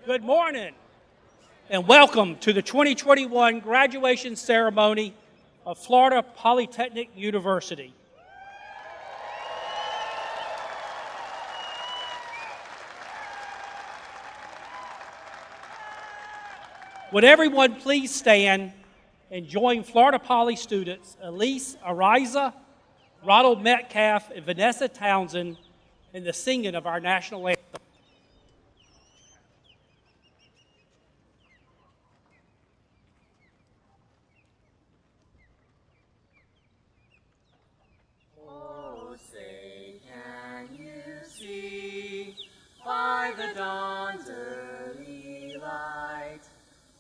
Good morning and welcome to the 2021 graduation ceremony of Florida Polytechnic University. Would everyone please stand and join Florida Poly students Elise Ariza, Ronald Metcalf, and Vanessa Townsend in the singing of our national anthem. By the dawn's early light,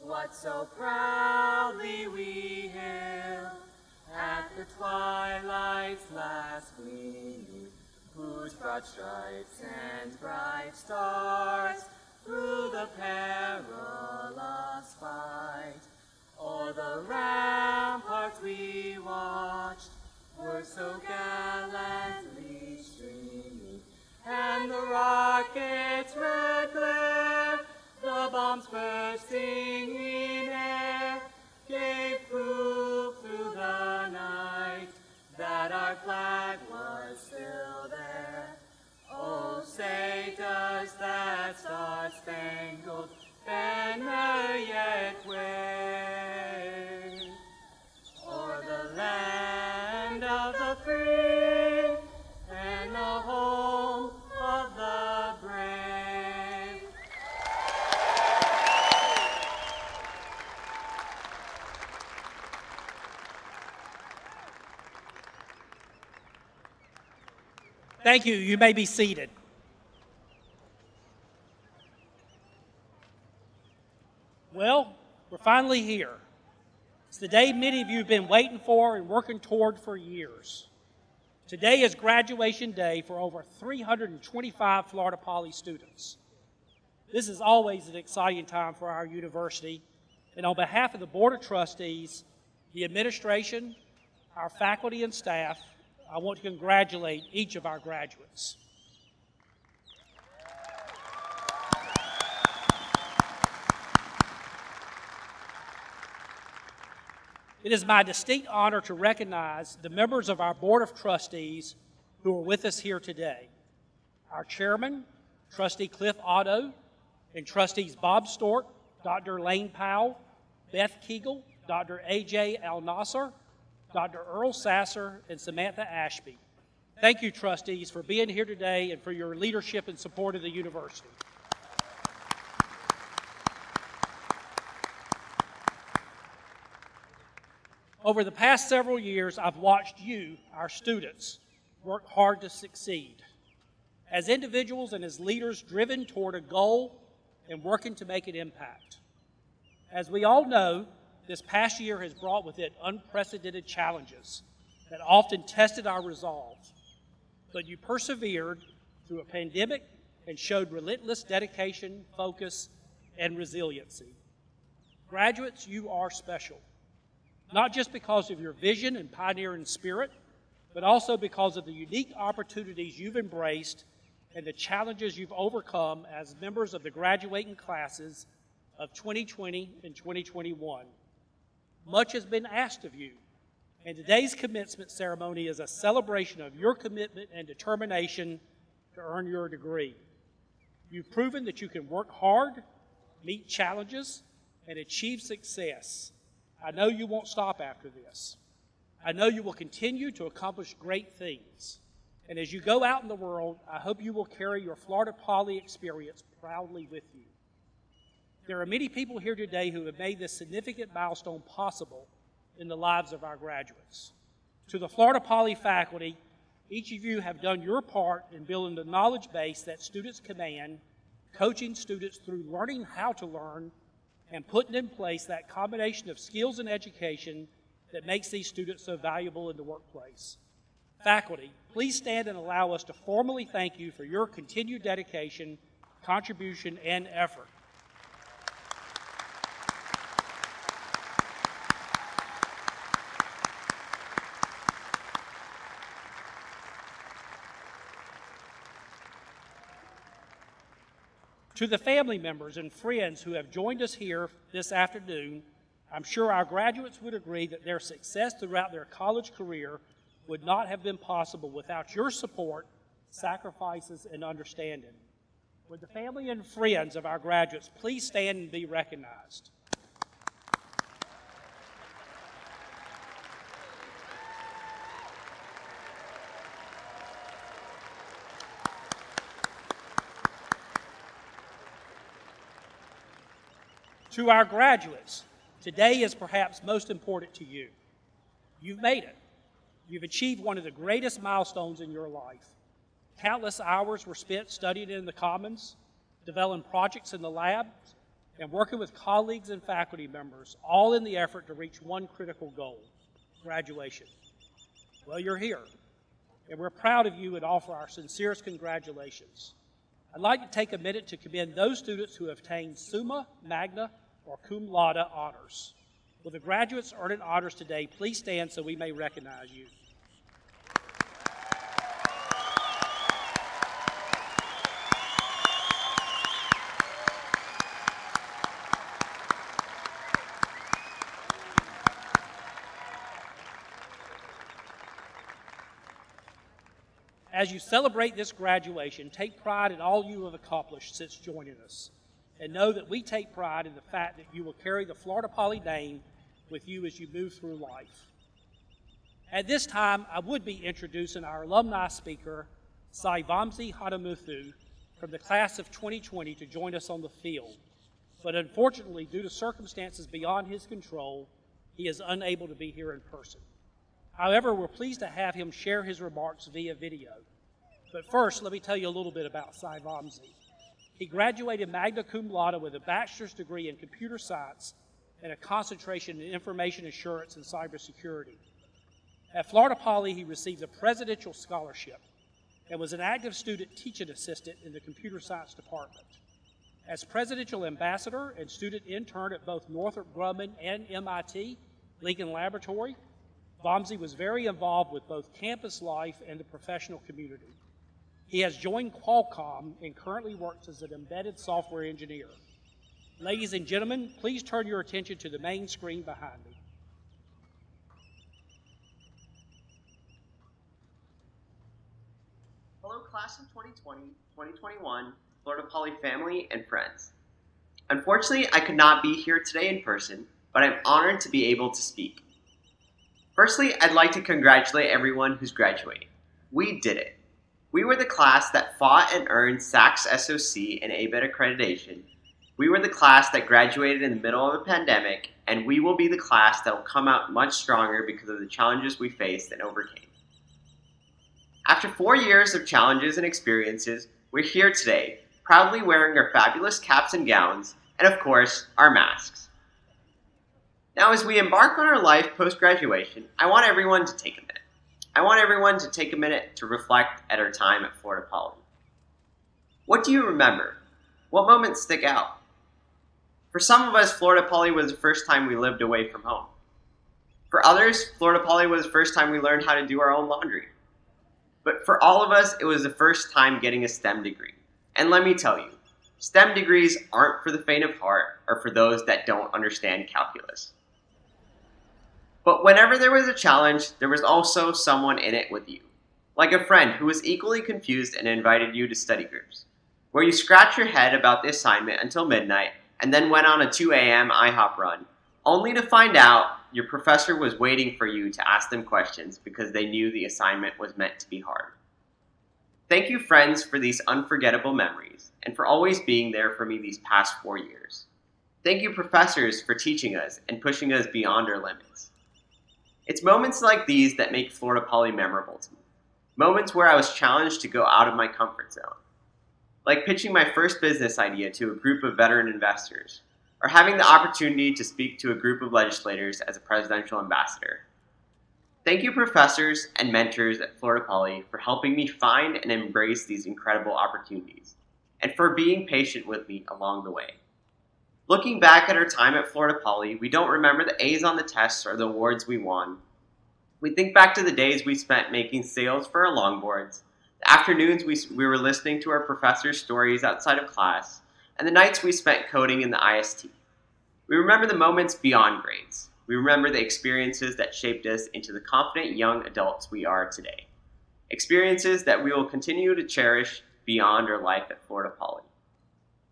what so proudly we hailed at the twilight's last gleaming, whose broad stripes and bright stars through the perilous fight o'er the ramparts we watched were so gallantly streaming, and the rocket's red glare, the bombs bursting in air, gave proof through the night that our flag was still there. Oh, say does that star-spangled banner yet wave o'er the land of the free and the home of the brave. Thank you. You may be seated. Well, we're finally here. It's the day many of you have been waiting for and working toward for years. Today is graduation day for over 325 Florida Poly students. This is always an exciting time for our university, and on behalf of the Board of Trustees, the administration, our faculty and staff, I want to congratulate each of our graduates. It is my distinct honor to recognize the members of our Board of Trustees who are with us here today. Our Chairman, Trustee Cliff Otto, and Trustees Bob Stork, Dr. Lane Powell, Beth Kegel, Dr. A.J. Al-Nasser, Dr. Earl Sasser, and Samantha Ashby. Thank you, Trustees, for being here today and for your leadership and support of the university. Over the past several years, I've watched you, our students, work hard to succeed. As individuals and as leaders driven toward a goal and working to make an impact. As we all know, this past year has brought with it unprecedented challenges that often tested our resolve. But you persevered through a pandemic and showed relentless dedication, focus, and resiliency. Graduates, you are special. Not just because of your vision and pioneering spirit, but also because of the unique opportunities you've embraced and the challenges you've overcome as members of the graduating classes of 2020 and 2021. Much has been asked of you, and today's commencement ceremony is a celebration of your commitment and determination to earn your degree. You've proven that you can work hard, meet challenges, and achieve success. I know you won't stop after this. I know you will continue to accomplish great things. And as you go out in the world, I hope you will carry your Florida Poly experience proudly with you. There are many people here today who have made this significant milestone possible in the lives of our graduates. To the Florida Poly faculty, each of you have done your part in building the knowledge base that students command, coaching students through learning how to learn, and putting in place that combination of skills and education that makes these students so valuable in the workplace. Faculty, please stand and allow us to formally thank you for your continued dedication, contribution, and effort. To the family members and friends who have joined us here this afternoon, I'm sure our graduates would agree that their success throughout their college career would not have been possible without your support, sacrifices, and understanding. Would the family and friends of our graduates please stand and be recognized? To our graduates, today is perhaps most important to you. You've made it. You've achieved one of the greatest milestones in your life. Countless hours were spent studying in the Commons, developing projects in the lab, and working with colleagues and faculty members, all in the effort to reach one critical goal: graduation. Well, you're here, and we're proud of you and offer our sincerest congratulations. I'd like to take a minute to commend those students who have obtained Summa, Magna, or Cum Laude honors. Will the graduates earning honors today please stand so we may recognize you? As you celebrate this graduation, take pride in all you have accomplished since joining us, and know that we take pride in the fact that you will carry the Florida Poly name with you as you move through life. At this time, I would be introducing our alumni speaker, Sai Vamsi Hadamuthu, from the class of 2020 to join us on the field. But unfortunately, due to circumstances beyond his control, he is unable to be here in person. However, we're pleased to have him share his remarks via video. But first, let me tell you a little bit about Sai Vamsi. He graduated magna cum laude with a bachelor's degree in computer science and a concentration in information assurance and cybersecurity. At Florida Poly, he received a presidential scholarship and was an active student teaching assistant in the computer science department. As presidential ambassador and student intern at both Northrop Grumman and MIT Lincoln Laboratory, Vamsi was very involved with both campus life and the professional community. He has joined Qualcomm and currently works as an embedded software engineer. Ladies and gentlemen, please turn your attention to the main screen behind me. Hello, class of 2020, 2021, Florida Poly family and friends. Unfortunately, I could not be here today in person, but I'm honored to be able to speak. Firstly, I'd like to congratulate everyone who's graduating. We did it. We were the class that fought and earned SACS SOC and ABET accreditation. We were the class that graduated in the middle of a pandemic, and we will be the class that will come out much stronger because of the challenges we faced and overcame. After 4 years of challenges and experiences, we're here today, proudly wearing our fabulous caps and gowns, and of course, our masks. Now, as we embark on our life post-graduation, I want everyone to take a minute. I want everyone to take a minute to reflect at our time at Florida Poly. What do you remember? What moments stick out? For some of us, Florida Poly was the first time we lived away from home. For others, Florida Poly was the first time we learned how to do our own laundry. But for all of us, it was the first time getting a STEM degree. And let me tell you, STEM degrees aren't for the faint of heart or for those that don't understand calculus. But whenever there was a challenge, there was also someone in it with you. Like a friend who was equally confused and invited you to study groups, where you scratched your head about the assignment until midnight and then went on a 2 a.m. IHOP run, only to find out your professor was waiting for you to ask them questions because they knew the assignment was meant to be hard. Thank you, friends, for these unforgettable memories and for always being there for me these past 4 years. Thank you, professors, for teaching us and pushing us beyond our limits. It's moments like these that make Florida Poly memorable to me. Moments where I was challenged to go out of my comfort zone. Like pitching my first business idea to a group of veteran investors, or having the opportunity to speak to a group of legislators as a presidential ambassador. Thank you, professors and mentors at Florida Poly, for helping me find and embrace these incredible opportunities, and for being patient with me along the way. Looking back at our time at Florida Poly, we don't remember the A's on the tests or the awards we won. We think back to the days we spent making sales for our longboards, the afternoons we were listening to our professors' stories outside of class, and the nights we spent coding in the IST. We remember the moments beyond grades. We remember the experiences that shaped us into the confident young adults we are today. Experiences that we will continue to cherish beyond our life at Florida Poly.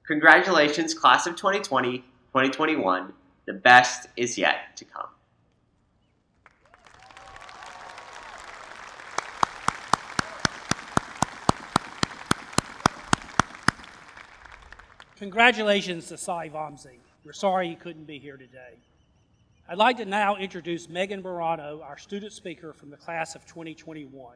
Congratulations, class of 2020, 2021. The best is yet to come. Congratulations to Cy Vomsey. We're sorry he couldn't be here today. I'd like to now introduce Megan Barano, our student speaker from the class of 2021.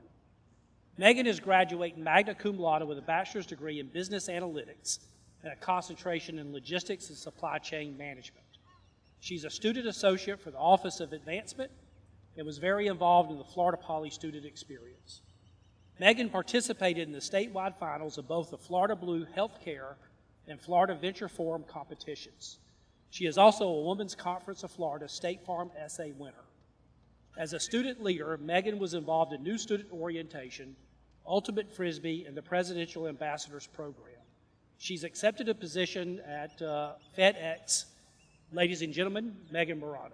Megan is graduating magna cum laude with a bachelor's degree in business analytics and a concentration in logistics and supply chain management. She's a student associate for the Office of Advancement and was very involved in the Florida Poly student experience. Megan participated in the statewide finals of both the Florida Blue Healthcare and Florida Venture Forum competitions. She is also a Women's Conference of Florida State Farm essay winner. As a student leader, Megan was involved in New Student Orientation, Ultimate Frisbee, and the Presidential Ambassadors Program. She's accepted a position at FedEx. Ladies and gentlemen, Megan Barano.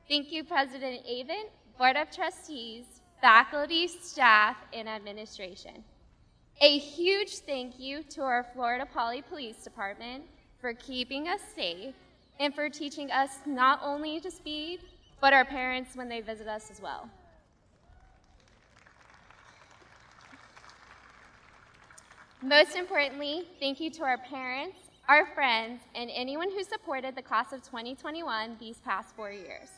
Thank you, President Avent, Board of Trustees, faculty, staff, and administration. A huge thank you to our Florida Poly Police Department for keeping us safe and for teaching us not only to speed, but our parents when they visit us as well. Most importantly, thank you to our parents, our friends, and anyone who supported the class of 2021 these past 4 years.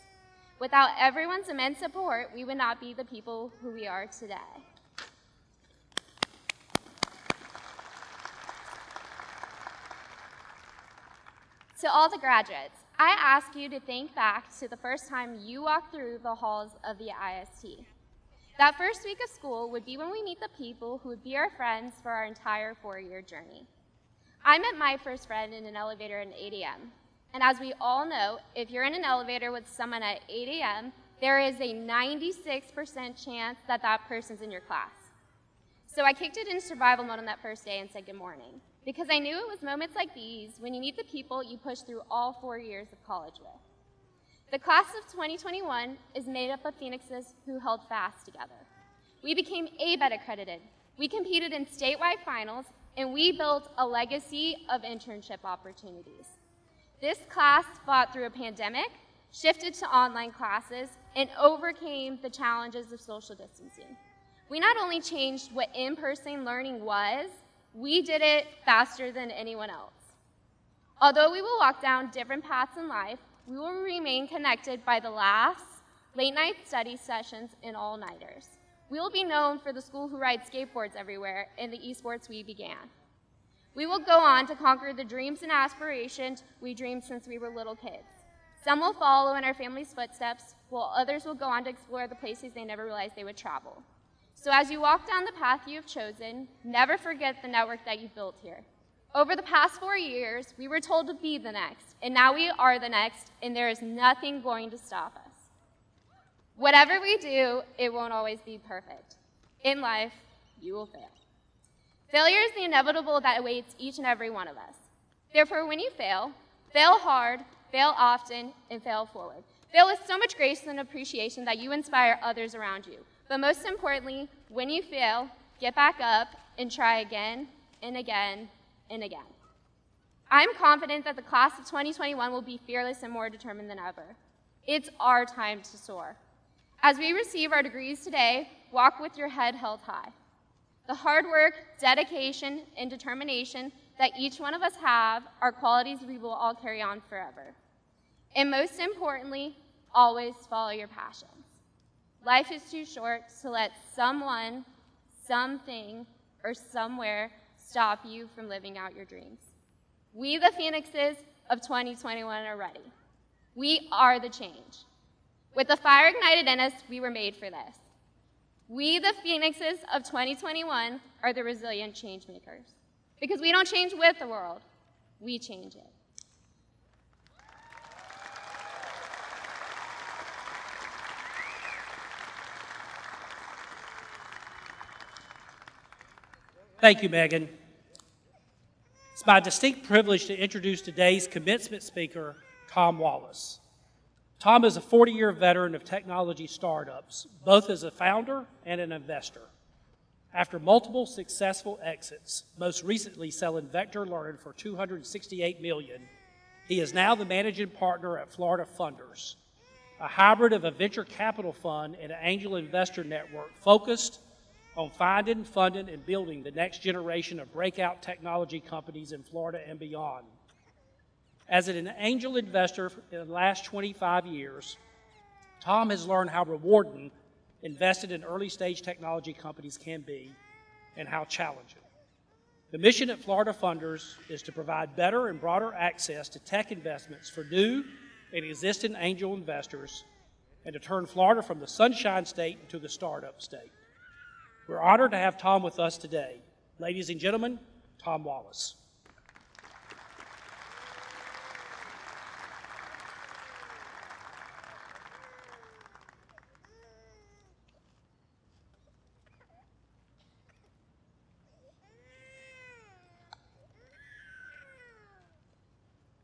Without everyone's immense support, we would not be the people who we are today. To all the graduates, I ask you to think back to the first time you walked through the halls of the IST. That first week of school would be when we meet the people who would be our friends for our entire 4-year journey. I met my first friend in an elevator at 8 a.m. And as we all know, if you're in an elevator with someone at 8 a.m., there is a 96% chance that that person's in your class. So I kicked it in survival mode on that first day and said good morning, because I knew it was moments like these when you meet the people you push through all 4 years of college with. The class of 2021 is made up of Phoenixes who held fast together. We became ABET accredited, we competed in statewide finals, and we built a legacy of internship opportunities. This class fought through a pandemic, shifted to online classes, and overcame the challenges of social distancing. We not only changed what in-person learning was, we did it faster than anyone else. Although we will walk down different paths in life, we will remain connected by the laughs, late-night study sessions, and all-nighters. We will be known for the school who rides skateboards everywhere and the esports we began. We will go on to conquer the dreams and aspirations we dreamed since we were little kids. Some will follow in our family's footsteps, while others will go on to explore the places they never realized they would travel. So as you walk down the path you have chosen, never forget the network that you've built here. Over the past 4 years, we were told to be the next, and now we are the next, and there is nothing going to stop us. Whatever we do, it won't always be perfect. In life, you will fail. Failure is the inevitable that awaits each and every one of us. Therefore, when you fail, fail hard, fail often, and fail forward. Fail with so much grace and appreciation that you inspire others around you. But most importantly, when you fail, get back up and try again and again and again. I'm confident that the class of 2021 will be fearless and more determined than ever. It's our time to soar. As we receive our degrees today, walk with your head held high. The hard work, dedication, and determination that each one of us have are qualities we will all carry on forever. And most importantly, always follow your passions. Life is too short to let someone, something, or somewhere stop you from living out your dreams. We, the Phoenixes, of 2021 are ready. We are the change. With the fire ignited in us, we were made for this. We, the phoenixes of 2021, are the resilient change makers. Because we don't change with the world, we change it. Thank you, Megan. It's my distinct privilege to introduce today's commencement speaker, Tom Wallace. Tom is a 40-year veteran of technology startups, both as a founder and an investor. After multiple successful exits, most recently selling Vector Learning for $268 million, he is now the managing partner at Florida Funders, a hybrid of a venture capital fund and an angel investor network focused on finding, funding, and building the next generation of breakout technology companies in Florida and beyond. As an angel investor in the last 25 years, Tom has learned how rewarding invested in early-stage technology companies can be and how challenging. The mission at Florida Funders is to provide better and broader access to tech investments for new and existing angel investors and to turn Florida from the Sunshine State into the startup state. We're honored to have Tom with us today. Ladies and gentlemen, Tom Wallace.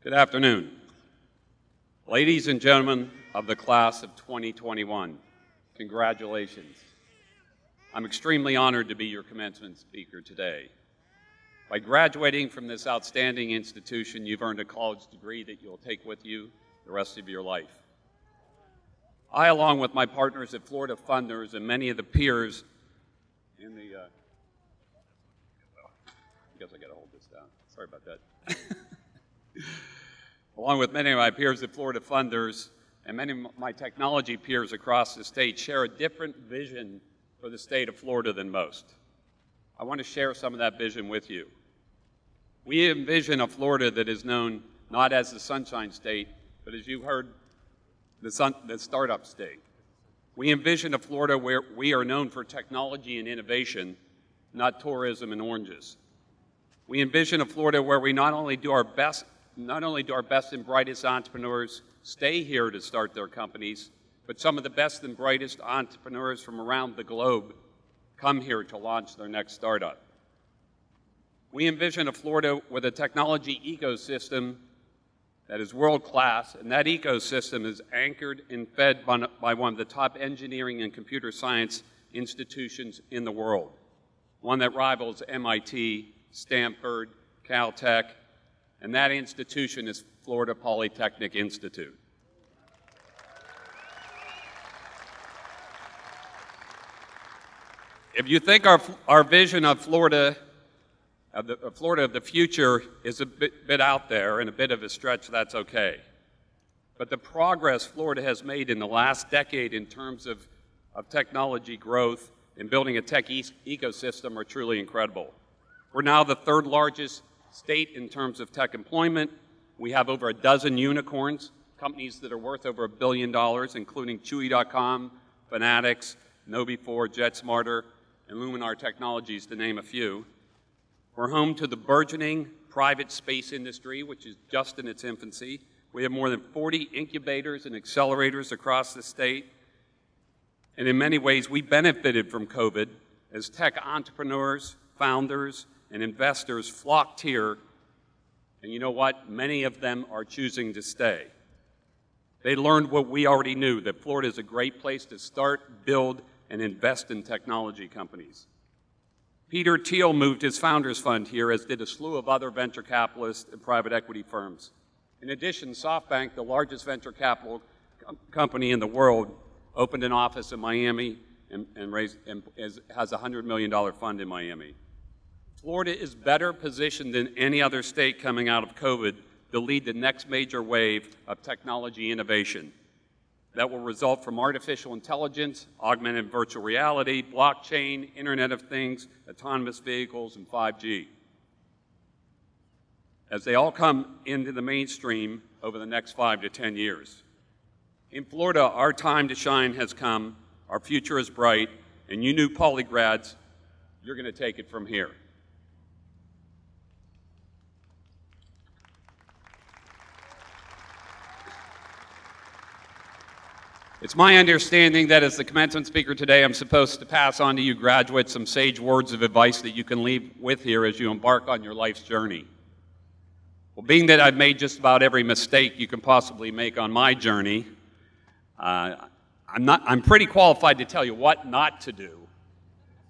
Good afternoon. Ladies and gentlemen of the class of 2021, congratulations. I'm extremely honored to be your commencement speaker today. By graduating from this outstanding institution, you've earned a college degree that you'll take with you the rest of your life. I, along with my partners at Florida Funders and many of the peers in the, I guess I gotta hold this down. Sorry about that. Along with many of my peers at Florida Funders and many of my technology peers across the state share a different vision for the state of Florida than most. I want to share some of that vision with you. We envision a Florida that is known not as the Sunshine State, but as you heard, the startup state. We envision a Florida where we are known for technology and innovation, not tourism and oranges. We envision a Florida where we not only do our best and brightest entrepreneurs stay here to start their companies, but some of the best and brightest entrepreneurs from around the globe come here to launch their next startup. We envision a Florida with a technology ecosystem that is world-class, and that ecosystem is anchored and fed by one of the top engineering and computer science institutions in the world, one that rivals MIT, Stanford, Caltech, and that institution is Florida Polytechnic Institute. If you think our vision of Florida of the future is a bit out there and a bit of a stretch, that's okay. But the progress Florida has made in the last decade in terms of technology growth and building a tech ecosystem are truly incredible. We're now the third largest state in terms of tech employment. We have over a dozen unicorns, companies that are worth over $1 billion, including Chewy.com, Fanatics, KnowBe4, JetSmarter, and Luminar Technologies, to name a few. We're home to the burgeoning private space industry, which is just in its infancy. We have more than 40 incubators and accelerators across the state. And in many ways, we benefited from COVID as tech entrepreneurs, founders, and investors flocked here. And you know what? Many of them are choosing to stay. They learned what we already knew, that Florida is a great place to start, build, and invest in technology companies. Peter Thiel moved his founders fund here, as did a slew of other venture capitalists and private equity firms. In addition, SoftBank, the largest venture capital company in the world, opened an office in Miami and has a $100 million fund in Miami. Florida is better positioned than any other state coming out of COVID to lead the next major wave of technology innovation that will result from artificial intelligence, augmented virtual reality, blockchain, Internet of Things, autonomous vehicles, and 5G. as they all come into the mainstream over the next 5 to 10 years. In Florida, our time to shine has come, our future is bright, and you new Poly grads, you're going to take it from here. It's my understanding that as the commencement speaker today, I'm supposed to pass on to you graduates some sage words of advice that you can leave with here as you embark on your life's journey. Well, being that I've made just about every mistake you can possibly make on my journey, I'm pretty qualified to tell you what not to do.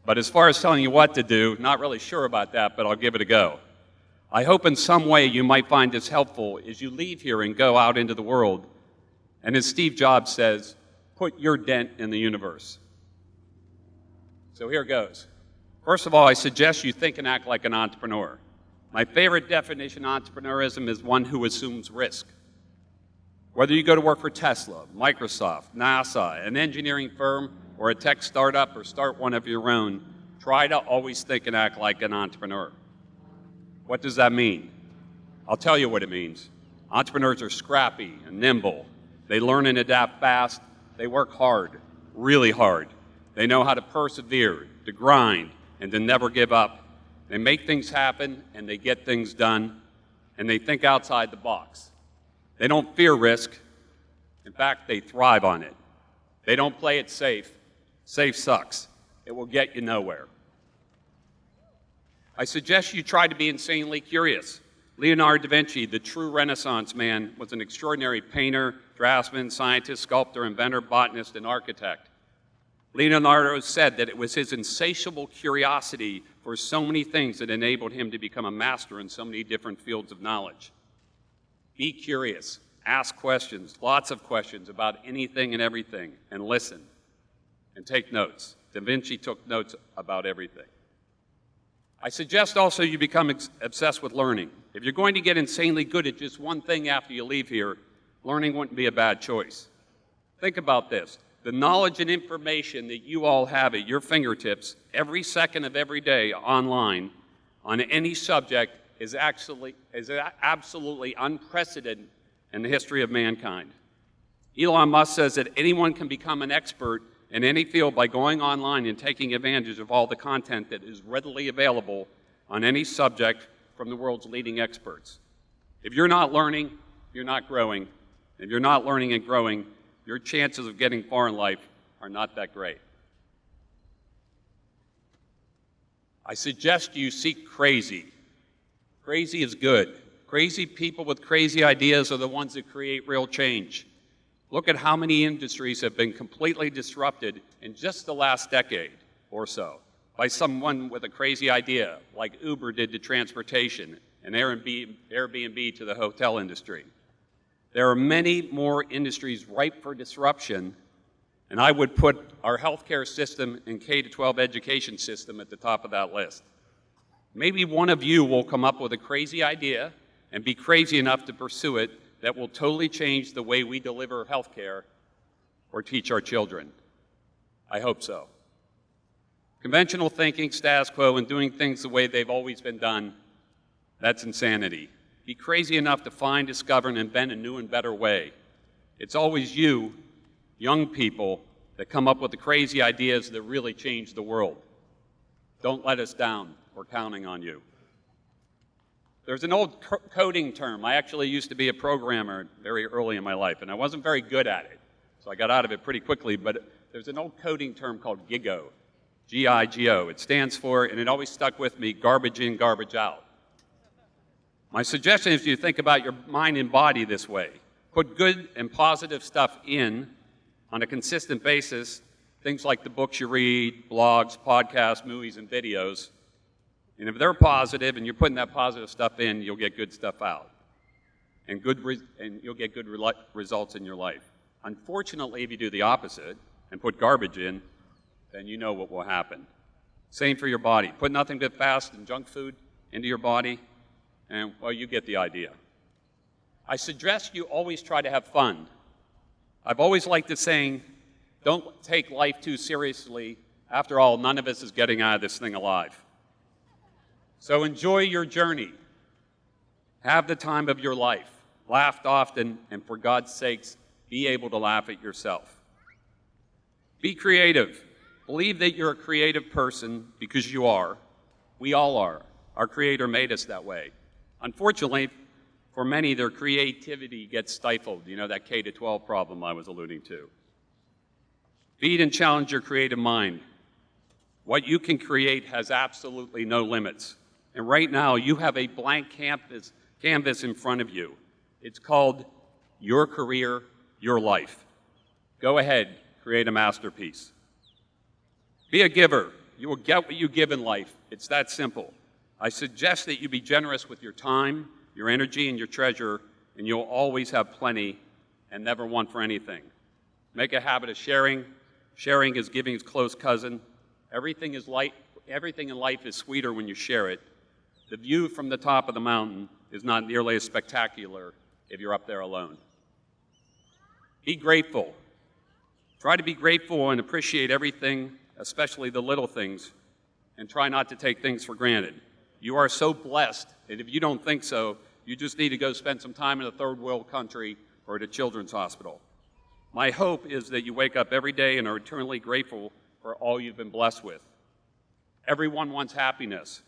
But as far as telling you what to do, not really sure about that, but I'll give it a go. I hope in some way you might find this helpful as you leave here and go out into the world. And as Steve Jobs says, put your dent in the universe. So here goes. First of all, I suggest you think and act like an entrepreneur. My favorite definition of entrepreneurism is one who assumes risk. Whether you go to work for Tesla, Microsoft, NASA, an engineering firm, or a tech startup, or start one of your own, try to always think and act like an entrepreneur. What does that mean? I'll tell you what it means. Entrepreneurs are scrappy and nimble. They learn and adapt fast. They work hard, really hard. They know how to persevere, to grind, and to never give up. They make things happen, and they get things done, and they think outside the box. They don't fear risk. In fact, they thrive on it. They don't play it safe. Safe sucks. It will get you nowhere. I suggest you try to be insanely curious. Leonardo da Vinci, the true Renaissance man, was an extraordinary painter, draftsman, scientist, sculptor, inventor, botanist, and architect. Leonardo said that it was his insatiable curiosity for so many things that enabled him to become a master in so many different fields of knowledge. Be curious, ask questions, lots of questions about anything and everything, and listen, and take notes. Da Vinci took notes about everything. I suggest also you become obsessed with learning. If you're going to get insanely good at just one thing after you leave here, learning wouldn't be a bad choice. Think about this. The knowledge and information that you all have at your fingertips every second of every day online on any subject is absolutely unprecedented in the history of mankind. Elon Musk says that anyone can become an expert in any field by going online and taking advantage of all the content that is readily available on any subject from the world's leading experts. If you're not learning, you're not growing. If you're not learning and growing, your chances of getting far in life are not that great. I suggest you seek crazy. Crazy is good. Crazy people with crazy ideas are the ones that create real change. Look at how many industries have been completely disrupted in just the last decade or so by someone with a crazy idea, like Uber did to transportation and Airbnb to the hotel industry. There are many more industries ripe for disruption, and I would put our healthcare system and K-12 education system at the top of that list. Maybe one of you will come up with a crazy idea and be crazy enough to pursue it that will totally change the way we deliver healthcare or teach our children. I hope so. Conventional thinking, status quo, and doing things the way they've always been done, that's insanity. Be crazy enough to find, discover, and invent a new and better way. It's always you, young people, that come up with the crazy ideas that really change the world. Don't let us down. We're counting on you. There's an old coding term. I actually used to be a programmer very early in my life, and I wasn't very good at it, so I got out of it pretty quickly, but there's an old coding term called GIGO, G-I-G-O. It stands for, and it always stuck with me, garbage in, garbage out. My suggestion is you think about your mind and body this way. Put good and positive stuff in on a consistent basis, things like the books you read, blogs, podcasts, movies, and videos. And if they're positive and you're putting that positive stuff in, you'll get good stuff out. And you'll get good results in your life. Unfortunately, if you do the opposite and put garbage in, then you know what will happen. Same for your body. Put nothing but fast and junk food into your body, and, well, you get the idea. I suggest you always try to have fun. I've always liked the saying, don't take life too seriously. After all, none of us is getting out of this thing alive. So enjoy your journey. Have the time of your life. Laugh often, and for God's sakes, be able to laugh at yourself. Be creative. Believe that you're a creative person because you are. We all are. Our Creator made us that way. Unfortunately, for many, their creativity gets stifled. You know, that K-12 problem I was alluding to. Feed and challenge your creative mind. What you can create has absolutely no limits. And right now, you have a blank canvas in front of you. It's called your career, your life. Go ahead, create a masterpiece. Be a giver. You will get what you give in life. It's that simple. I suggest that you be generous with your time, your energy, and your treasure, and you'll always have plenty and never want for anything. Make a habit of sharing. Sharing is giving's close cousin. Everything in life is sweeter when you share it. The view from the top of the mountain is not nearly as spectacular if you're up there alone. Be grateful. Try to be grateful and appreciate everything, especially the little things, and try not to take things for granted. You are so blessed, and if you don't think so, you just need to go spend some time in a third world country or at a children's hospital. My hope is that you wake up every day and are eternally grateful for all you've been blessed with. Everyone wants happiness.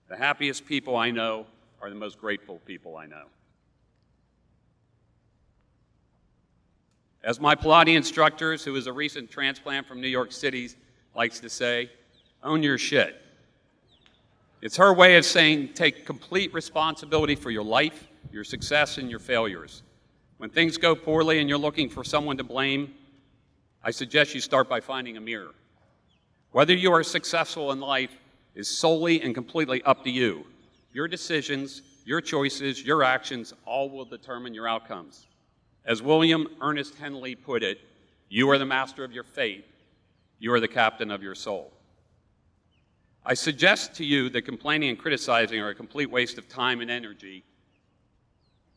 The happiest people I know are the most grateful people I know. As my Pilates instructor, who is a recent transplant from New York City, likes to say, own your shit. It's her way of saying take complete responsibility for your life, your success, and your failures. When things go poorly and you're looking for someone to blame, I suggest you start by finding a mirror. Whether you are successful in life is solely and completely up to you. Your decisions, your choices, your actions all will determine your outcomes. As William Ernest Henley put it, you are the master of your fate. You are the captain of your soul. I suggest to you that complaining and criticizing are a complete waste of time and energy.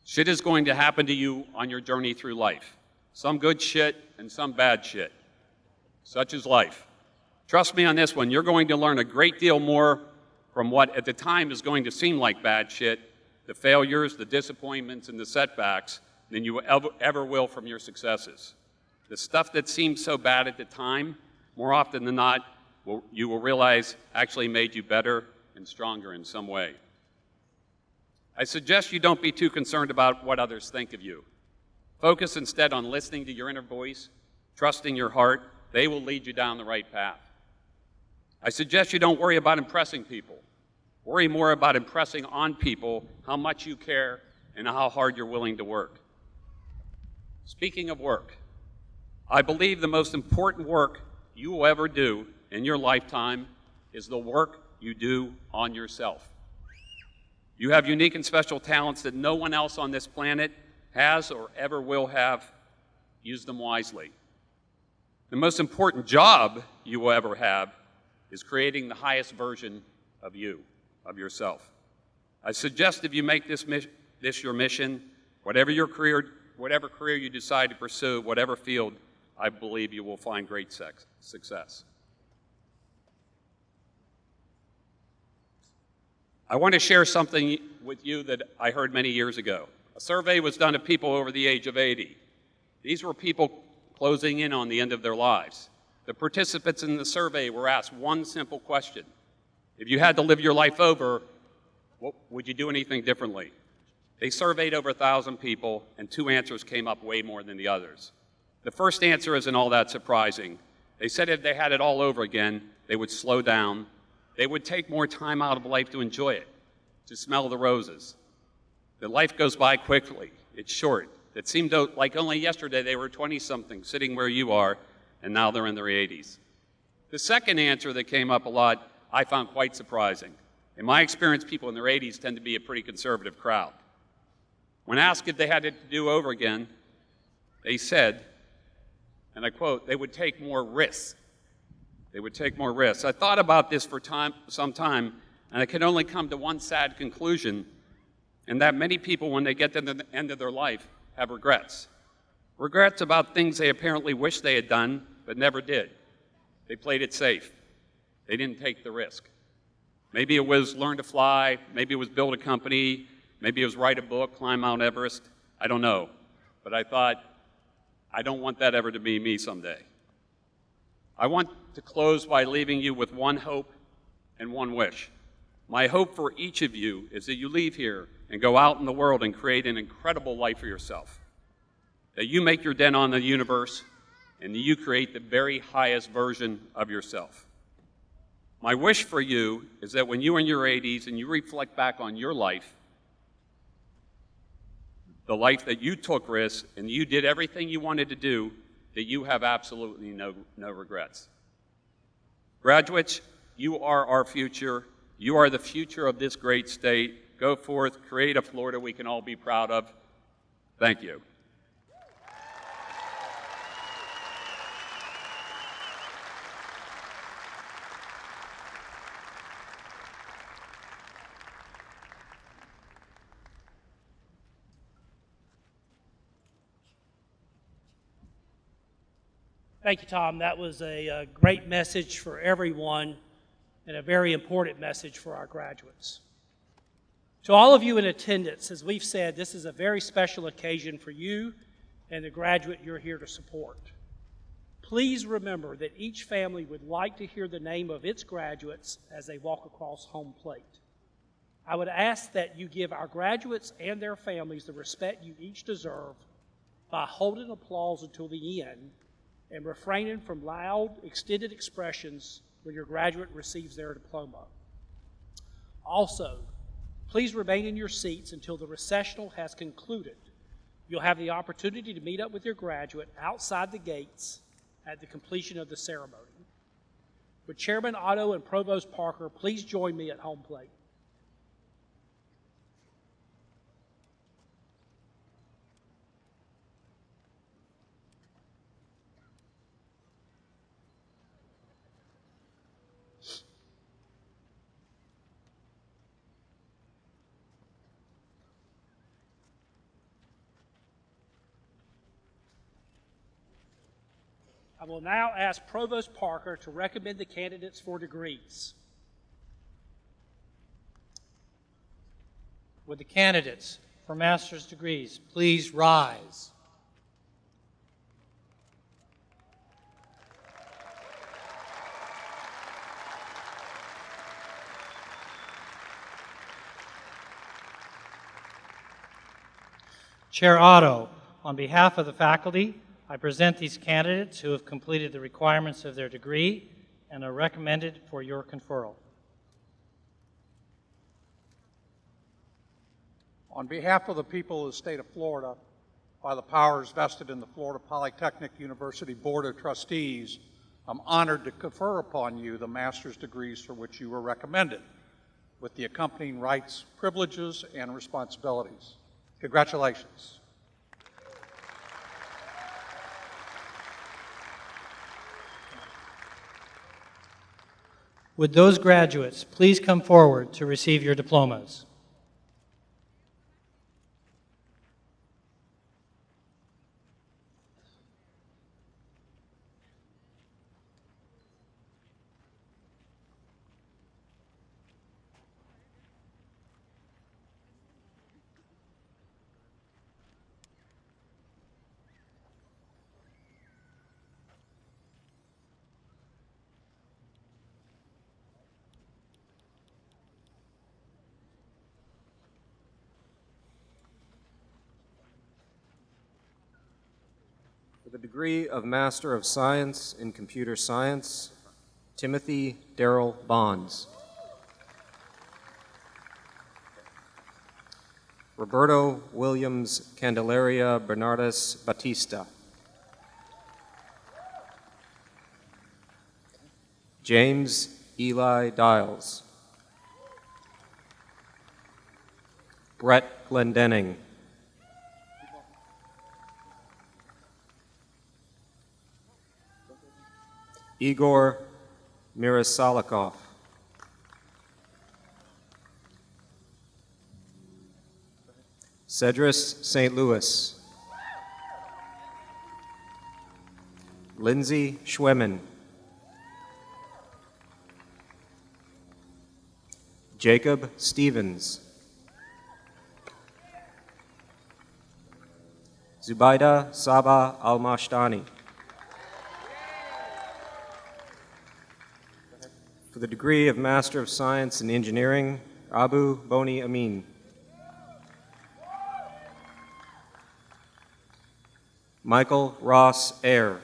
Shit is going to happen to you on your journey through life. Some good shit and some bad shit. Such is life. Trust me on this one, you're going to learn a great deal more from what at the time is going to seem like bad shit, the failures, the disappointments, and the setbacks, than you ever will from your successes. The stuff that seems so bad at the time, more often than not, you will realize actually made you better and stronger in some way. I suggest you don't be too concerned about what others think of you. Focus instead on listening to your inner voice, trusting your heart. They will lead you down the right path. I suggest you don't worry about impressing people. Worry more about impressing on people how much you care and how hard you're willing to work. Speaking of work, I believe the most important work you will ever do in your lifetime is the work you do on yourself. You have unique and special talents that no one else on this planet has or ever will have. Use them wisely. The most important job you will ever have is creating the highest version of you, of yourself. I suggest if you make this your mission, whatever career you decide to pursue, whatever field, I believe you will find great success. I want to share something with you that I heard many years ago. A survey was done of people over the age of 80. These were people closing in on the end of their lives. The participants in the survey were asked one simple question. If you had to live your life over, would you do anything differently? They surveyed over 1,000 people, and 2 answers came up way more than the others. The first answer isn't all that surprising. They said if they had it all over again, they would slow down. They would take more time out of life to enjoy it, to smell the roses. That life goes by quickly. It's short. It seemed like only yesterday they were 20-something, sitting where you are, and now they're in their 80s. The second answer that came up a lot, I found quite surprising. In my experience, people in their 80s tend to be a pretty conservative crowd. When asked if they had it to do over again, they said, and I quote, they would take more risks. They would take more risks. I thought about this for some time, and I could only come to one sad conclusion, and that many people, when they get to the end of their life, have regrets. Regrets about things they apparently wish they had done, but never did. They played it safe. They didn't take the risk. Maybe it was learn to fly, maybe it was build a company, Maybe it was write a book, climb Mount Everest. I don't know. But I thought, I don't want that ever to be me someday. I want to close by leaving you with one hope and one wish. My hope for each of you is that you leave here and go out in the world and create an incredible life for yourself. That you make your dent on the universe and that you create the very highest version of yourself. My wish for you is that when you're in your 80s and you reflect back on your life, the life that you took risks and you did everything you wanted to do, that you have absolutely no regrets. Graduates, you are our future. You are the future of this great state. Go forth, create a Florida we can all be proud of. Thank you. Thank you, Tom. That was a great message for everyone and a very important message for our graduates. To all of you in attendance, as we've said, this is a very special occasion for you and the graduate you're here to support. Please remember that each family would like to hear the name of its graduates as they walk across home plate. I would ask that you give our graduates and their families the respect you each deserve by holding applause until the end and refraining from loud, extended expressions when your graduate receives their diploma. Also, please remain in your seats until the recessional has concluded. You'll have the opportunity to meet up with your graduate outside the gates at the completion of the ceremony. Would Chairman Otto and Provost Parker please join me at home plate? I will now ask Provost Parker to recommend the candidates for degrees. Would the candidates for master's degrees please rise? Chair Otto, on behalf of the faculty, I present these candidates who have completed the requirements of their degree and are recommended for your conferral. On behalf of the people of the state of Florida, by the powers vested in the Florida Polytechnic University Board of Trustees, I'm honored to confer upon you the master's degrees for which you were recommended, with the accompanying rights, privileges, and responsibilities. Congratulations. Would those graduates please come forward to receive your diplomas? For the degree of Master of Science in Computer Science, Timothy Darrell Bonds. Roberto Williams Candelaria Bernardes Batista. James Eli Dials. Brett Glendenning. Igor Mirasalikov. Cedris St. Louis. Lindsay Schwemmen. Jacob Stevens. Zubaida Saba Al-Mashtani. For the degree of Master of Science in Engineering, Abu Boni Amin. Michael Ross Ayer.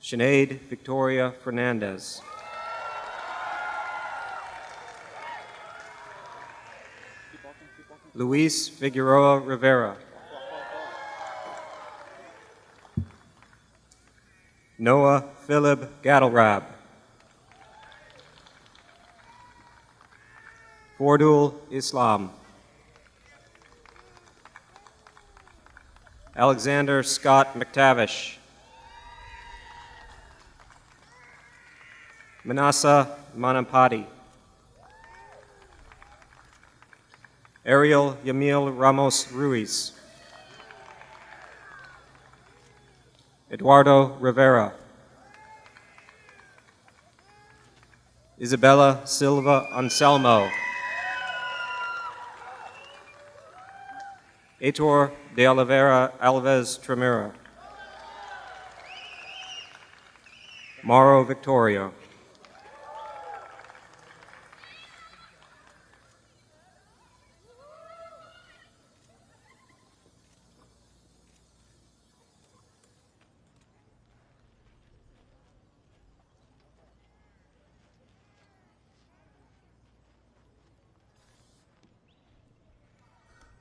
Sinead Victoria Fernandez. Luis Figueroa Rivera. Noah Philip Gattelrab. Fordul Islam. Alexander Scott McTavish. Manasa Manampati. Ariel Yamil Ramos Ruiz. Eduardo Rivera. Isabella Silva Anselmo. Heitor de Oliveira Alves Tremera. Mauro Victorio.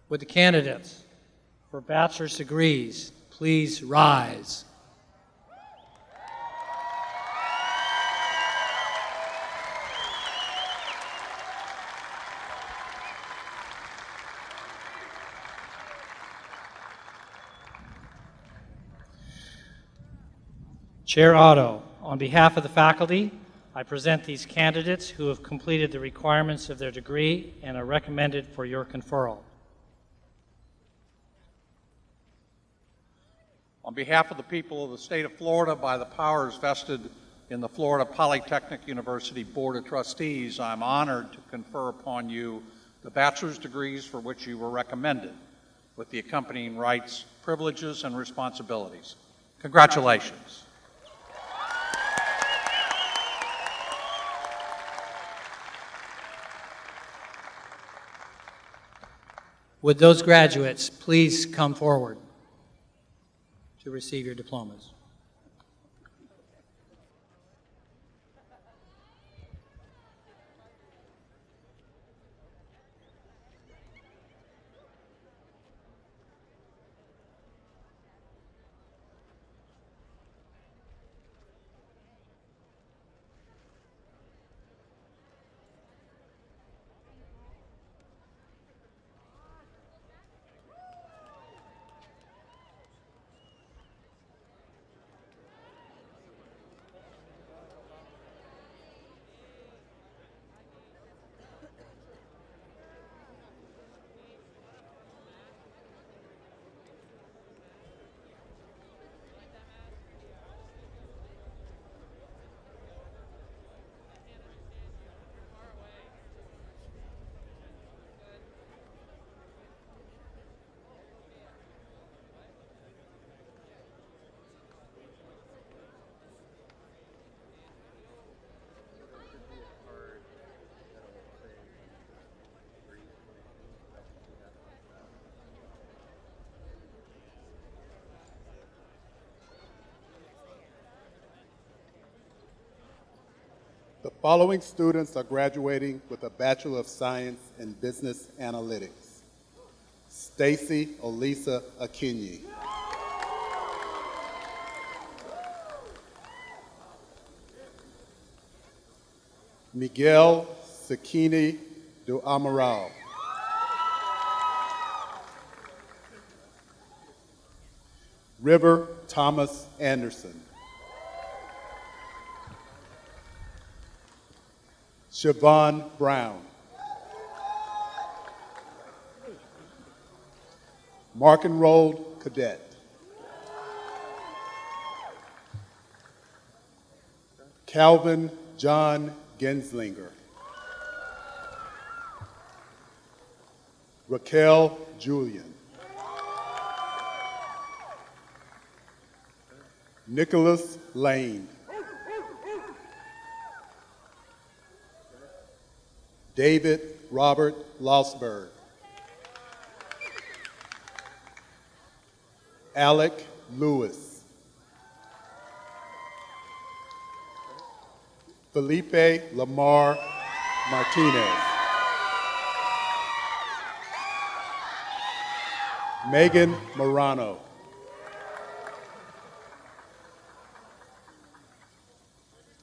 Would the candidates for bachelor's degrees please rise? Chair Otto, on behalf of the faculty, I present these candidates who have completed the requirements of their degree and are recommended for your conferral. On behalf of the people of the state of Florida, by the powers vested in the Florida Polytechnic University Board of Trustees, I'm honored to confer upon you the bachelor's degrees for which you were recommended, with the accompanying rights, privileges, and responsibilities. Congratulations. Would those graduates please come forward to receive your diplomas? The following students are graduating with a Bachelor of Science in Business Analytics. Stacy Olisa Akinyi. Miguel Sakini do Amaral. River Thomas Anderson. Siobhan Brown. Markenrold Cadet. Calvin John Genslinger. Raquel Julian. Nicholas Lane. David Robert Lossberg. Alec Lewis. Felipe Lamar Martinez. Megan Morano.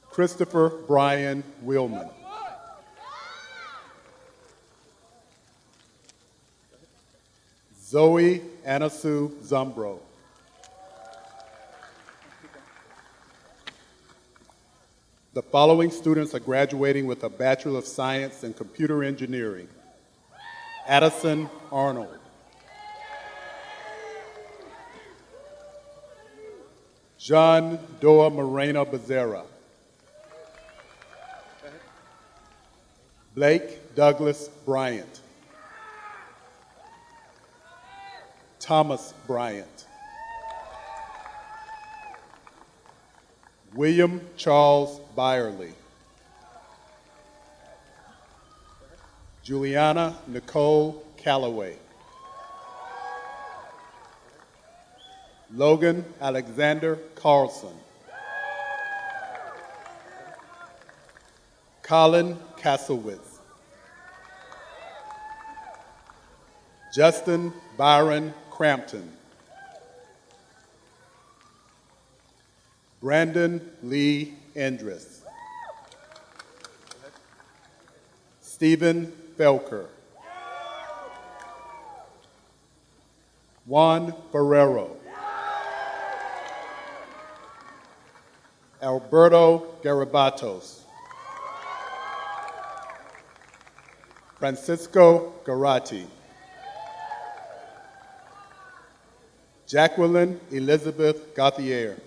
Christopher Brian Willman. Zoe Anasu Zumbro. The following students are graduating with a Bachelor of Science in Computer Engineering. Addison Arnold. Jean Doa Moreno Becerra. Blake Douglas Bryant. Thomas Bryant. William Charles Byerly. Juliana Nicole Calloway. Logan Alexander Carlson. Colin Kasowitz. Justin Byron Crampton. Brandon Lee Endress. Stephen Felker. Juan Ferrero. Alberto Garabatos. Francisco Garatti. Jacqueline Elizabeth Gauthier.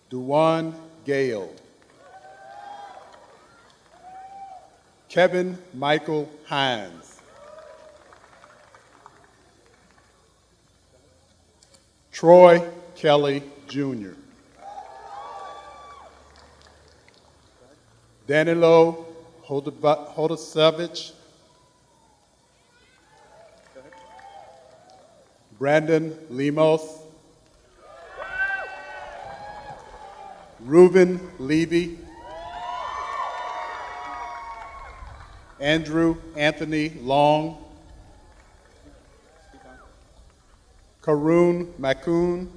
Duan Gale. Kevin Michael Hines. Troy Kelly Jr. Danilo Hodasevich. Brandon Lemos. Reuben Levy. Andrew Anthony Long. Karun Makoon.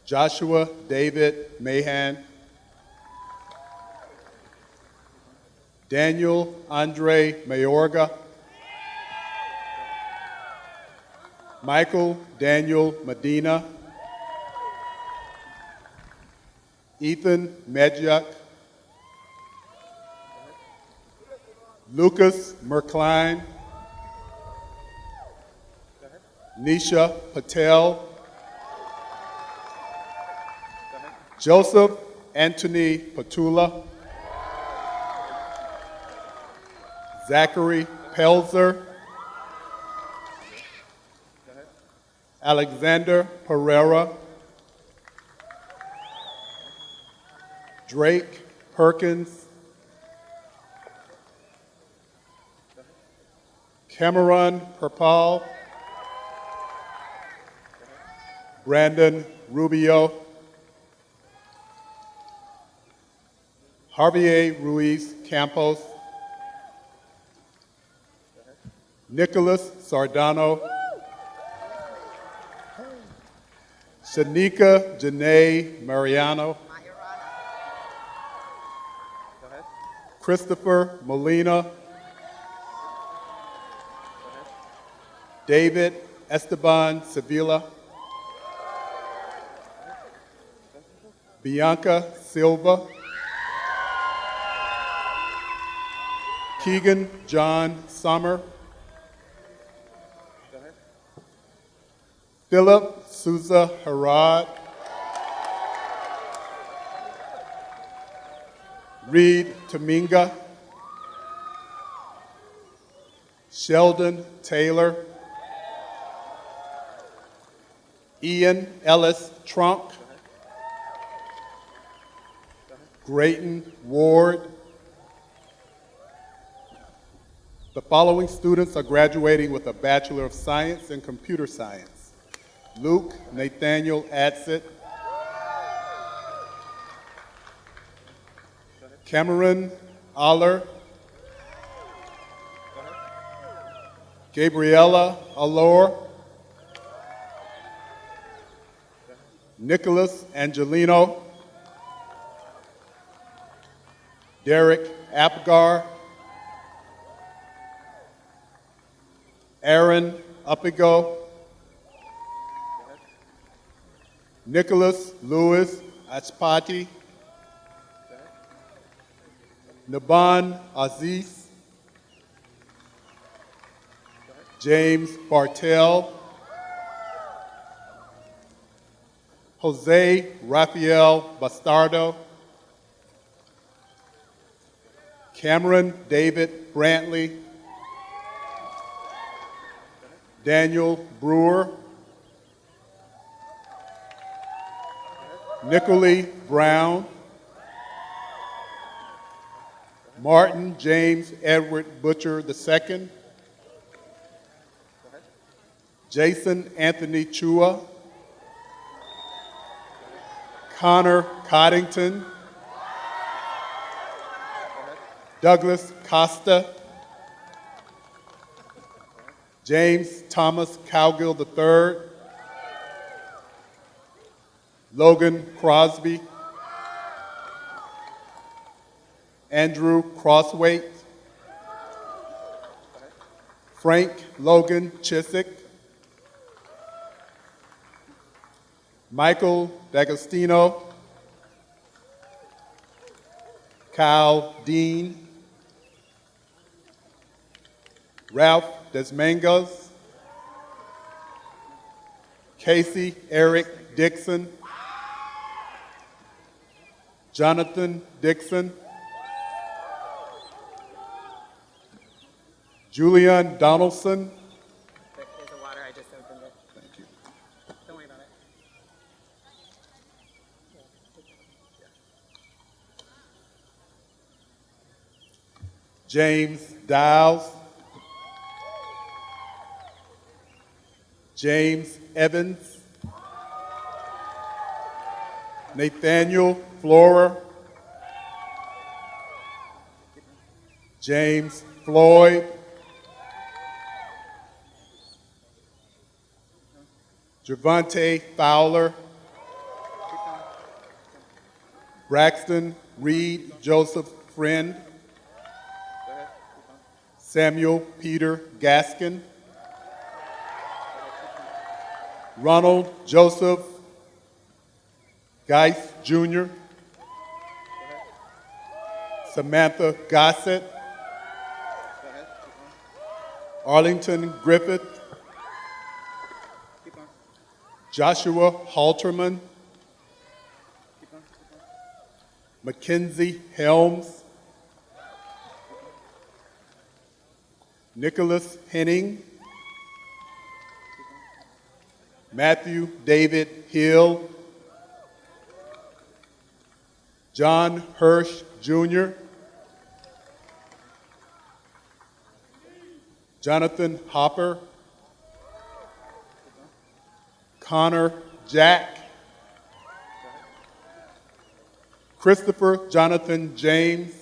Joshua David Mahan. Daniel Andre Mayorga. Michael Daniel Medina. Ethan Medjak. Lucas Merkline. Nisha Patel. Joseph Anthony Patula. Zachary Pelzer. Alexander Pereira. Drake Perkins. Cameron Perpal. Brandon Rubio. Javier Ruiz Campos. Nicholas Sardano. Shanika Janae Mariano. Christopher Molina. David Esteban Sevilla. Bianca Silva. Keegan John Summer. Philip Souza Harad. Reed Taminga, Sheldon Taylor, Ian Ellis Trunk, Grayton Ward. The following students are graduating with a Bachelor of Science in Computer Science. Luke Nathaniel Adsit, Cameron Aller, Gabriella Allure, Nicholas Angelino, Derek Apgar, Aaron Upigo, Nicholas Louis Achpati, Naban Aziz, James Bartell, Jose Rafael Bastardo, Cameron David Brantley, Daniel Brewer, Nicolai Brown, Martin James Edward Butcher II, Jason Anthony Chua, Connor Coddington, Douglas Costa, James Thomas Cowgill III, Logan Crosby, Andrew Crosswaite, Frank Logan Chiswick, Michael D'Agostino, Kyle Dean, Ralph Desmangos, Casey Eric Dixon, Jonathan Dixon, Julian Donaldson. There's a water, I just opened it. Thank you. Don't worry about it. James Diles, James Evans, Nathaniel Florer, James Floyd, Javante Fowler, Braxton Reed Joseph Friend, Samuel Peter Gaskin, Ronald Joseph Geis Jr., Samantha Gossett, Arlington Griffith, Joshua Halterman, Mackenzie Helms, Nicholas Henning, Matthew David Hill, John Hirsch Jr., Jonathan Hopper, Connor Jack, Christopher Jonathan James,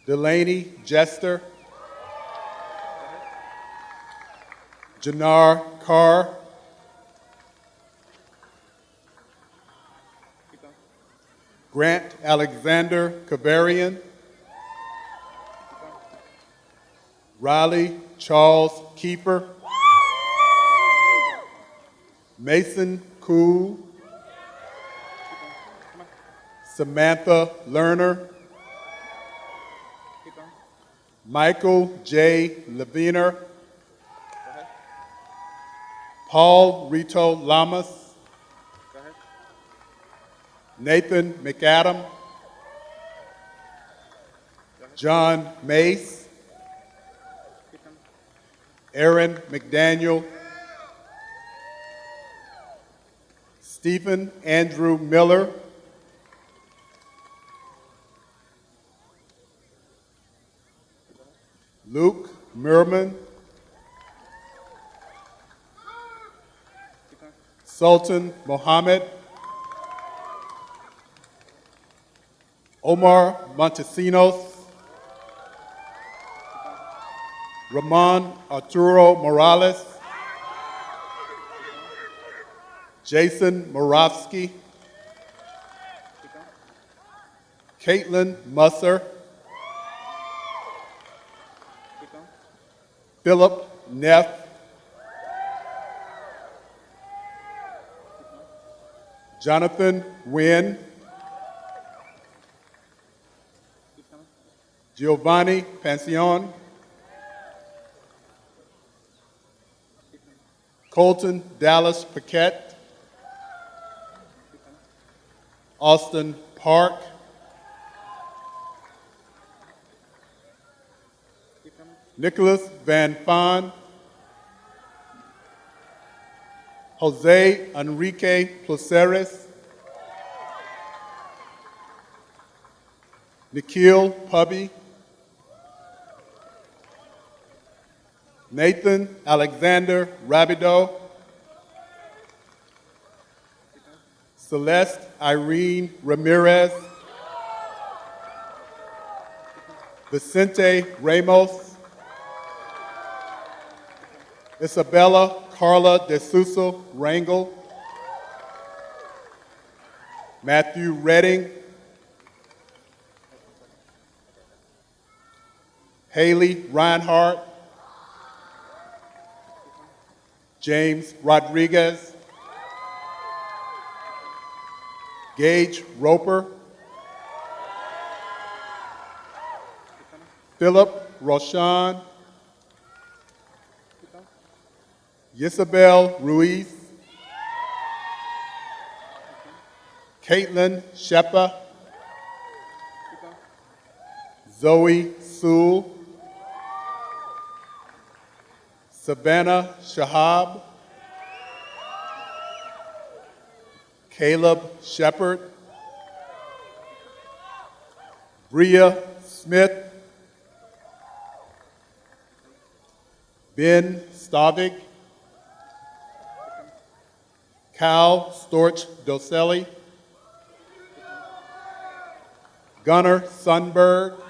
Delaney Jester, Jannar Carr, Grant Alexander Kavarian, Riley Charles Keeper, Mason Cool, Samantha Lerner, Michael J. Leviner, Paul Rito Lamas, Nathan McAdam, John Mace, Aaron McDaniel, Stephen Andrew Miller, Luke Merman, Sultan Mohammed, Omar Montesinos, Ramon Arturo Morales, Jason Moravsky, Caitlin Musser, Philip Neff, Jonathan Wynn, Giovanni Pancion, Colton Dallas Paquette, Austin Park, Nicholas Van Fon, Jose Enrique Placeres, Nikhil Pubby, Nathan Alexander Rabideau, Celeste Irene Ramirez, Vicente Ramos, Isabella Carla de Sousa Rangel, Matthew Redding, Haley Reinhardt, James Rodriguez, Gage Roper, Philip Roshan, Isabel Ruiz, Caitlin Shepa, Zoe Sewell, Savannah Shahab, Caleb Shepard, Bria Smith, Ben Stavik, Cal Storch Doselli, Gunnar Sundberg,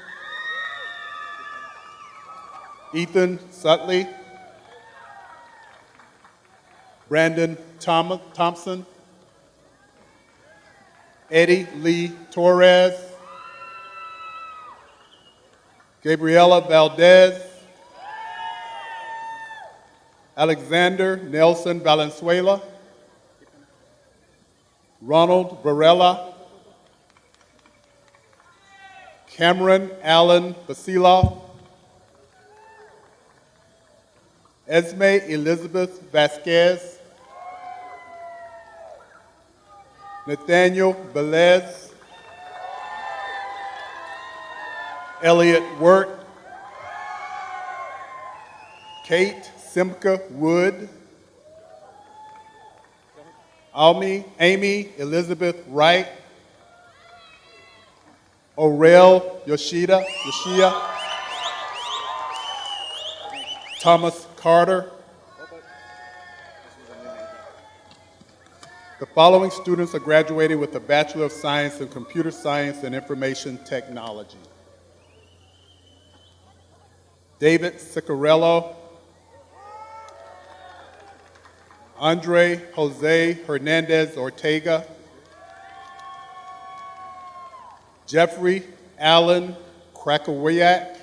Ethan Sutley, Brandon Thompson, Eddie Lee Torres, Gabriela Valdez, Alexander Nelson Valenzuela, Ronald Varela, Cameron Allen Basiloff, Esme Elizabeth Vasquez, Nathaniel Velez, Elliot Wirt, Kate Simca Wood, Amy Elizabeth Wright, Orel Yoshida, Thomas Carter. The following students are graduating with a Bachelor of Science in Computer Science and Information Technology. David Ciccarello, Andre Jose Hernandez Ortega, Jeffrey Allen Krakowiak,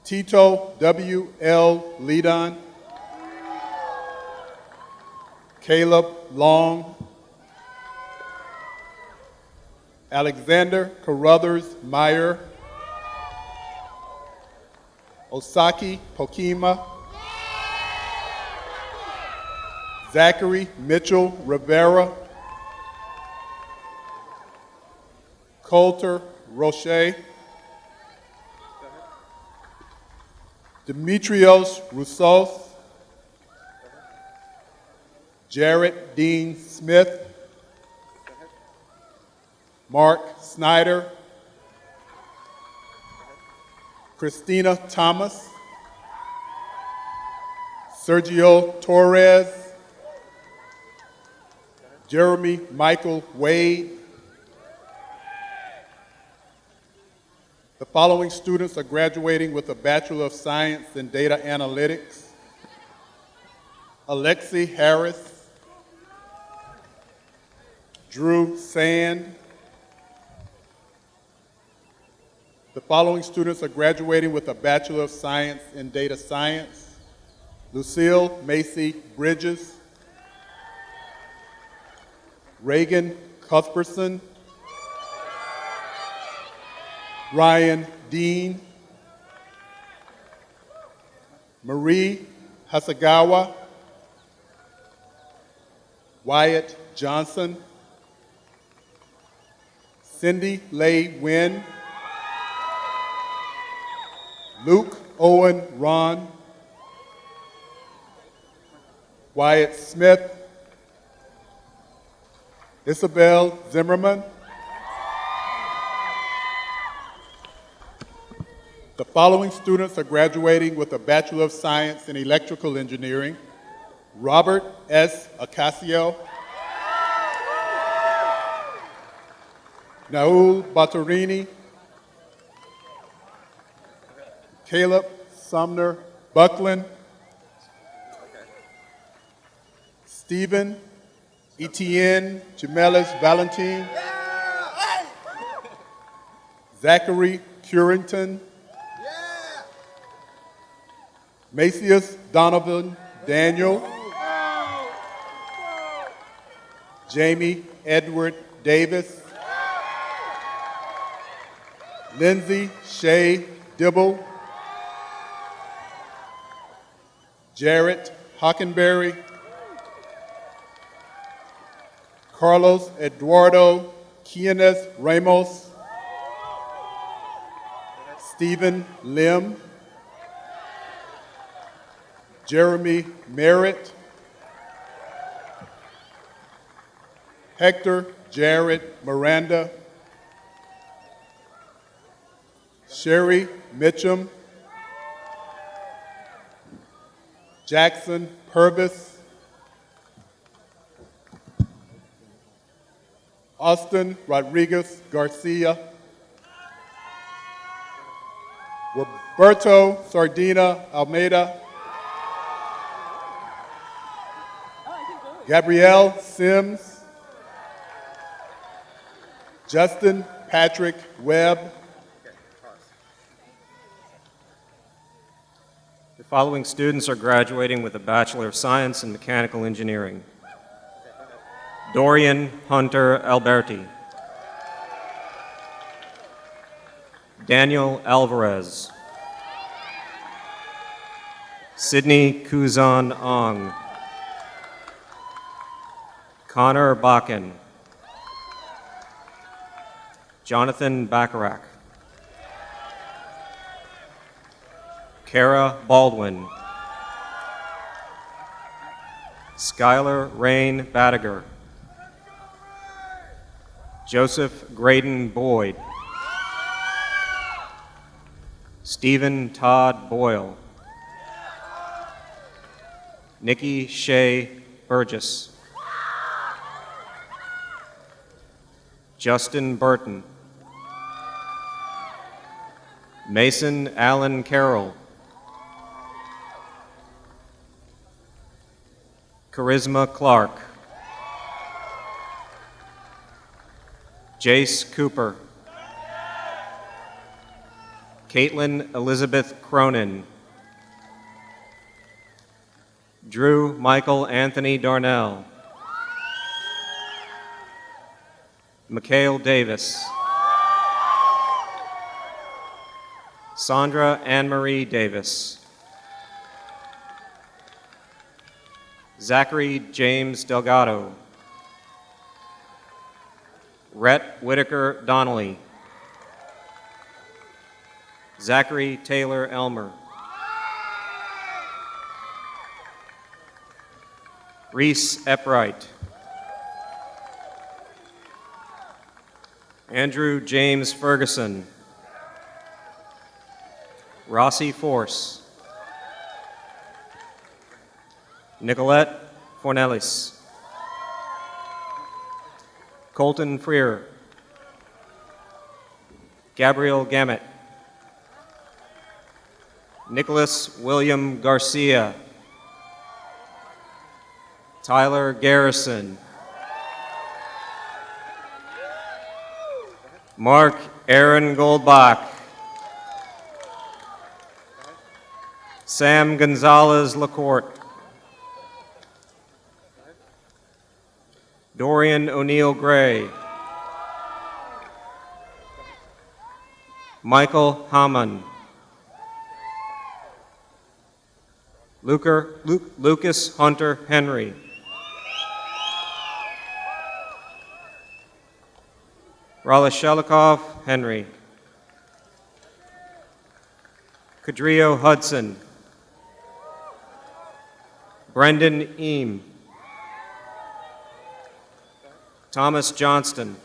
Tito W.L. Leadon, Caleb Long, Alexander Carruthers Meyer, Osaki Pokima, Zachary Mitchell Rivera, Coulter Roche, Demetrios Roussos, Jared Dean Smith, Mark Snyder, Christina Thomas, Sergio Torres, Jeremy Michael Wade. The following students are graduating with a Bachelor of Science in Data Analytics: Alexi Harris, Drew Sand. The following students are graduating with a Bachelor of Science in Data Science: Lucille Macy Bridges, Reagan Cuthbertson, Ryan Dean, Marie Hasagawa, Wyatt Johnson, Cindy Lay Wynn, Luke Owen Ron, Wyatt Smith, Isabel Zimmerman. The following students are graduating with a Bachelor of Science in Electrical Engineering: Robert S. Acasio, Naul Batarini, Caleb Sumner Buckland, Stephen Etienne Jamelis Valentin, Zachary Curington, Macias Donovan Daniel, Jamie Edward Davis, Lindsay Shay Dibble, Jarrett Hockenberry, Carlos Eduardo Quienes Ramos, Stephen Lim, Jeremy Merritt, Hector Jared Miranda, Sherry Mitchum, Jackson Purvis, Austin Rodriguez Garcia, Roberto Sardina Almeida, Gabrielle Sims, Justin Patrick Webb. The following students are graduating with a Bachelor of Science in Mechanical Engineering: Dorian Hunter Alberti, Daniel Alvarez, Sydney Kuzan Ong, Connor Bakken, Jonathan Bacharach, Kara Baldwin, Skylar Rain Badiger, Joseph Graydon Boyd, Stephen Todd Boyle, Nikki Shea Burgess, Justin Burton, Mason Allen Carroll, Charisma Clark, Jace Cooper, Caitlin Elizabeth Cronin, Drew Michael Anthony Darnell, Mikhail Davis, Sandra Anne-Marie Davis, Zachary James Delgado, Rhett Whitaker Donnelly. Zachary Taylor Elmer. Reese Eppright. Andrew James Ferguson. Rossi Force. Nicolette Fornellis. Colton Freer. Gabriel Gamet. Nicholas William Garcia. Tyler Garrison. Mark Aaron Goldbach. Sam Gonzalez LaCourte. Dorian O'Neill Gray. Michael Hamann. Lucas Hunter Henry. Raleshelikov Henry. Kadrio Hudson. Brendan Eam. Thomas Johnston.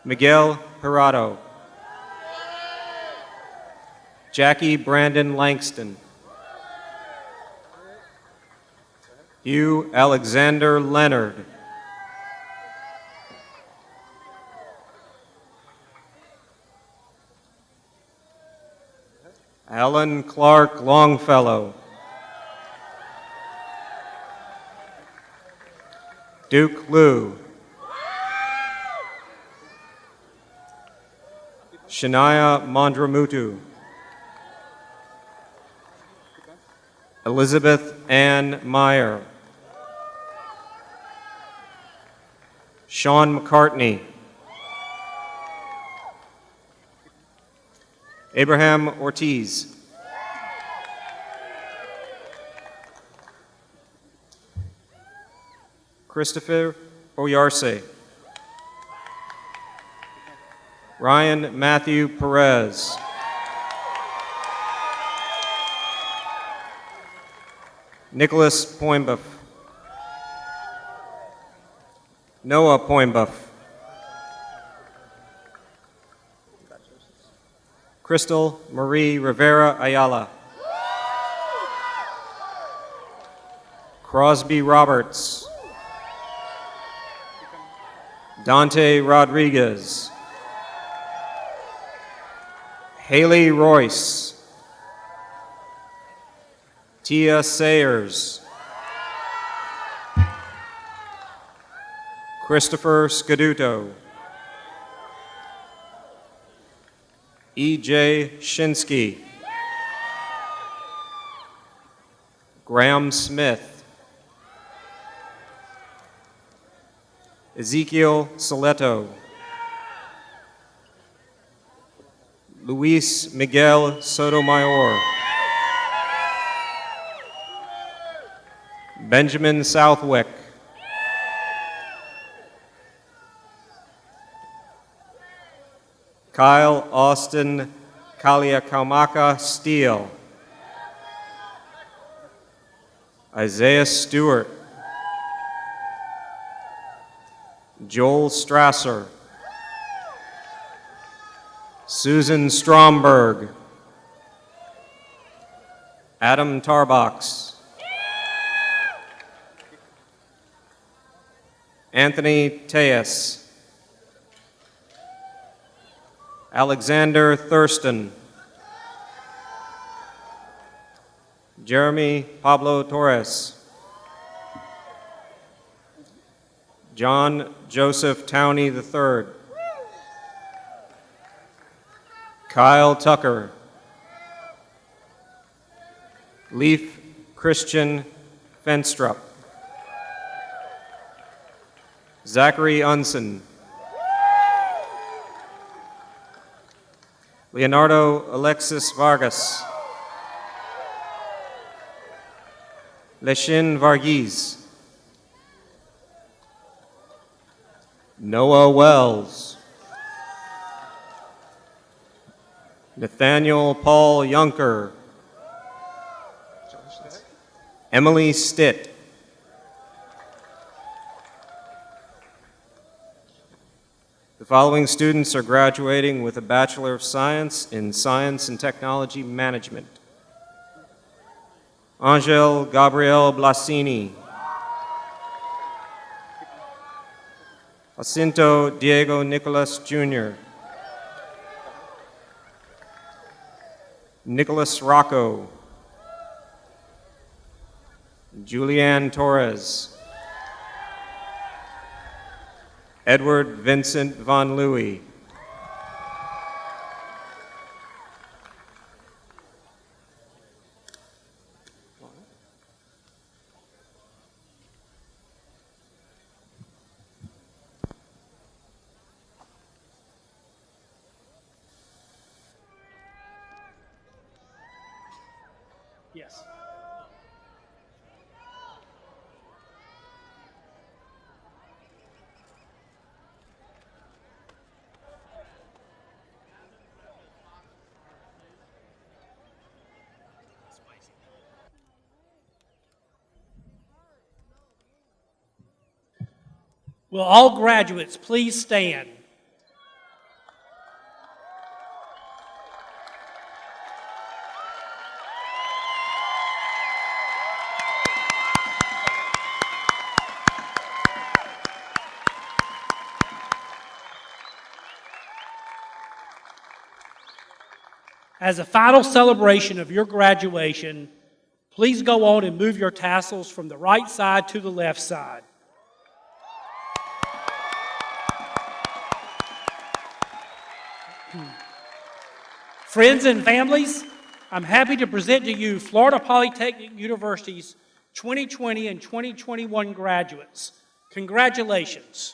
Miguel Hirado. Jackie Brandon Langston. Hugh Alexander Leonard. Alan Clark Longfellow. Duke Liu. Shania Mondramutu. Elizabeth Ann Meyer. Sean McCartney. Abraham Ortiz. Christopher Oyarse. Ryan Matthew Perez. Nicholas Poimbuff. Noah Poimbuff. Crystal Marie Rivera Ayala. Crosby Roberts. Dante Rodriguez. Haley Royce. Tia Sayers. Christopher Scaduto. E.J. Shinsky. Graham Smith. Ezekiel Soleto. Luis Miguel Sotomayor. Benjamin Southwick. Kyle Austin Kaliakaumaka Steele. Isaiah Stewart. Joel Strasser. Susan Stromberg. Adam Tarbox. Anthony Tejas. Alexander Thurston. Jeremy Pablo Torres. John Joseph Towney III. Kyle Tucker. Leif Christian Fenstrup. Zachary Unson. Leonardo Alexis Vargas. Leshin Varghese. Noah Wells. Nathaniel Paul Yunker. Emily Stitt. The following students are graduating with a Bachelor of Science in Science and Technology Management. Angel Gabriel Blasini. Jacinto Diego Nicolas Jr. Nicholas Rocco. Julianne Torres. Edward Vincent Von Louis. Yes. Will all graduates please stand? As a final celebration of your graduation, please go on and move your tassels from the right side to the left side. Friends and families, I'm happy to present to you Florida Polytechnic University's 2020 and 2021 graduates. Congratulations.